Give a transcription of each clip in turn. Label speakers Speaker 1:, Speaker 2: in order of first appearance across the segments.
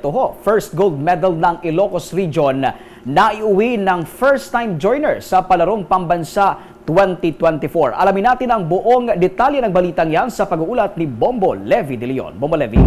Speaker 1: Ito ho, first gold medal ng Ilocos Region na iuwi ng first-time joiner sa palarong pambansa 2024. Alamin natin ang buong detalye ng balitang yan sa pag-uulat ni Bombo Levi de Leon. Bombo Levi.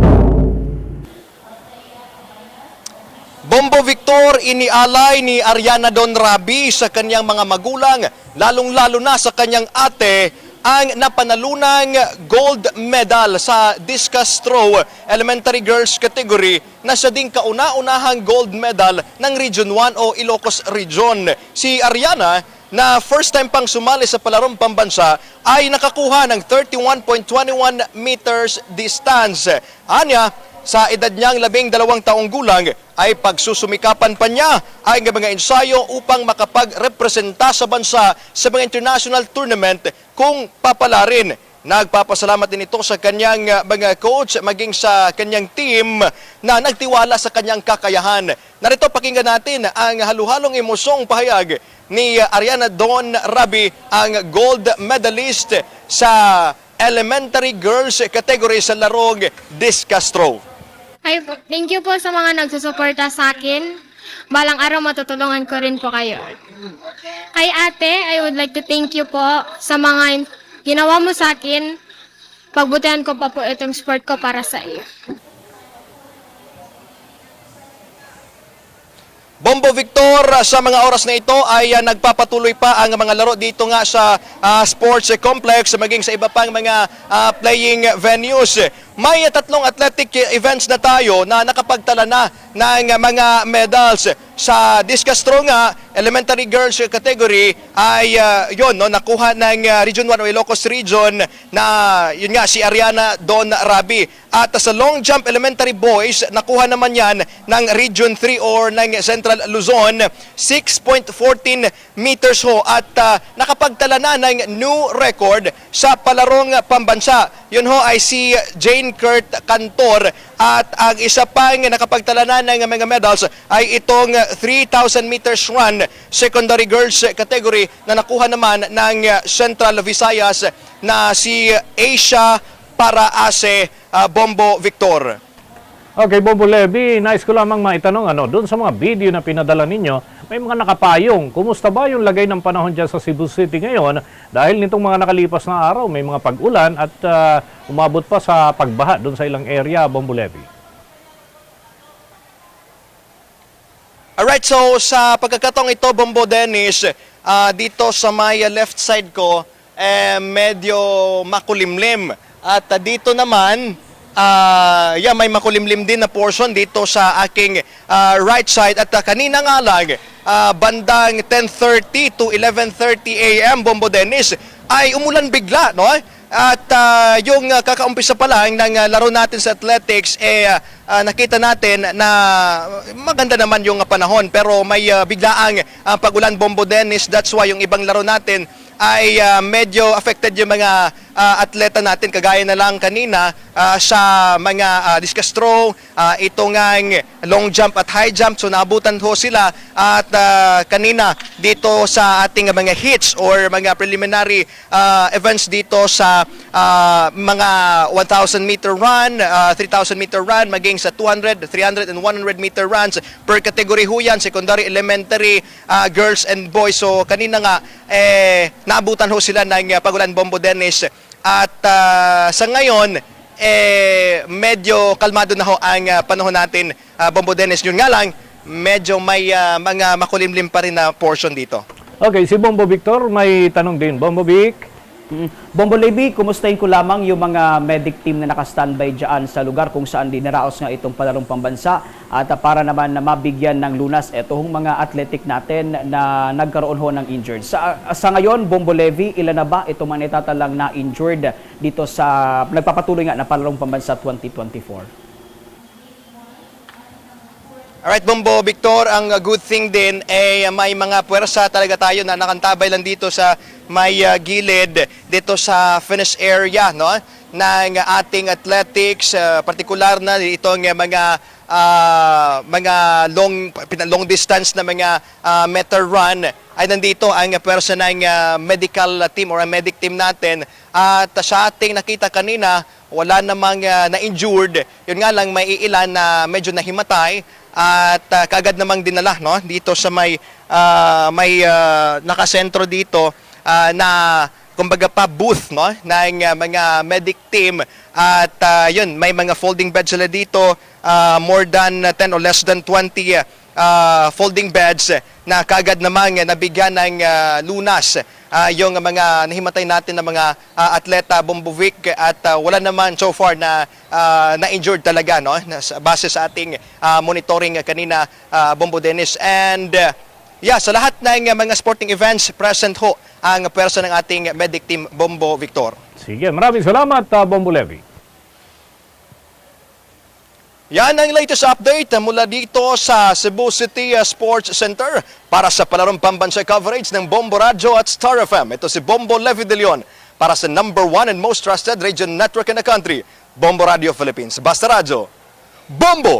Speaker 2: Bombo Victor, inialay ni Ariana Don Rabi sa kanyang mga magulang, lalong-lalo na sa kanyang ate, ang napanalunang gold medal sa discus throw elementary girls category na siya ding kauna-unahang gold medal ng Region 1 o Ilocos Region. Si Ariana, na first time pang sumali sa palarong pambansa, ay nakakuha ng 31.21 meters distance. Anya, sa edad niyang 12 taong gulang, ay pagsusumikapan pa niya ang mga ensayo upang makapag-representa sa bansa sa mga international tournament kung papalarin. Nagpapasalamat din ito sa kanyang mga coach maging sa kanyang team na nagtiwala sa kanyang kakayahan. Narito pakinggan natin ang halu-halong emosyong pahayag ni Ariana Don Rabi, ang gold medalist sa elementary girls category sa larong discus throw.
Speaker 3: Hi po. Thank you po sa mga nagsusuporta sa akin. Balang araw matutulungan ko rin po kayo. Kay ate, I would like to thank you po sa mga ginawa mo sa akin. Pagbutihan ko pa po itong sport ko para sa iyo.
Speaker 2: Bombo Victor, sa mga oras na ito ay nagpapatuloy pa ang mga laro dito nga sa sports complex maging sa iba pang mga playing venues. May tatlong athletic events na tayo na nakapagtala na ng mga medals. Sa discus throw nga, elementary girls category ay nakuha ng Region 1 o Ilocos Region na yun nga si Ariana Don Rabi. At sa long jump elementary boys, nakuha naman yan ng Region 3 or ng Central Luzon, 6.14 meters ho at nakapagtala na ng new record sa palarong pambansa. Yun ho ay si Jane Kurt Cantor at ang isa pang nakapagtala na ng mga medals ay itong 3,000 meters run secondary girls category na nakuha naman ng Central Visayas na si Asia Paraase Bombo Victor.
Speaker 4: Okay, Bombo Levi, nais ko lamang maitanong, doon sa mga video na pinadala ninyo, may mga nakapayong. Kumusta ba yung lagay ng panahon dyan sa Cebu City ngayon? Dahil nitong mga nakalipas na araw, may mga pag-ulan at umabot pa sa pagbaha doon sa ilang area, Bombo Levi.
Speaker 2: Alright, so sa pagkakataong ito, Bombo Dennis, dito sa may left side ko, medyo makulimlim. At dito naman, may makulimlim din na portion dito sa aking right side. At kanina nga lang, bandang 10:30 to 11:30 a.m. Bombo Dennis, ay umulan bigla, no? At yung kakaumpisa pa lang ng laro natin sa athletics, nakita natin na maganda naman yung panahon. Pero may biglaang pag-ulan, Bombo Dennis. That's why yung ibang laro natin ay medyo affected yung mga atleta natin. Kagaya na lang kanina sa mga discus throw, ito ngang long jump at high jump. So naabutan ho sila. At kanina dito sa ating mga hits or mga preliminary events dito sa mga 1,000 meter run, 3,000 meter run, maging sa 200, 300, and 100 meter runs per category ho yan, secondary, elementary, girls and boys. So kanina nga, naabutan ho sila ng pag-ulan, Bombo Dennis. At sa ngayon, medyo kalmado na ho ang panahon natin, Bombo Dennis. Yun nga lang, medyo may mga makulimlim pa rin na portion dito.
Speaker 4: Okay, si Bombo Victor, may tanong din. Bombo Vic?
Speaker 1: Bombo Levi, kumustahin ko lamang yung mga medic team na naka-standby dyan sa lugar kung saan dinaraos nga itong palarong pambansa at para naman na mabigyan ng lunas itong mga athletic natin na nagkaroon ho ng injured. Sa ngayon, Bombo Levi, ilan na ba itong mga natatalang na injured dito sa nagpapatuloy nga na palarong pambansa 2024?
Speaker 2: Alright, Bombo Victor, ang good thing din may mga puwersa talaga tayo na nakantabay lang dito sa may gilid dito sa finish area, no, ng ating athletics, partikular na itong mga long distance na mga meter run ay nandito ang person ng medical team or medic team natin. At sa ating nakita kanina, wala namang na-injured. Yun nga lang, may ilan na medyo nahimatay at kagad namang dinala, no, dito sa may nakasentro dito na kumbaga pa booth, no, ng mga medic team. At yun, may mga folding beds sila dito, more than 10 or less than 20 folding beds na kagad namang nabigyan ng lunas yung mga nahimatay natin na mga atleta Bombovic. At wala naman so far na na-injured talaga, no, base sa ating monitoring kanina, Bombo Dennis. And yeah, sa lahat ng mga sporting events, present ho ang pwersa ng ating medic team, Bombo Victor.
Speaker 4: Sige, maraming salamat, Bombo Levy.
Speaker 2: Yan ang latest update mula dito sa Cebu City Sports Center para sa palarong pambansa coverage ng Bombo Radio at Star FM. Ito si Bombo Levy De Leon para sa #1 and most trusted radio network in the country, Bombo Radio Philippines. Basta Radio, Bombo!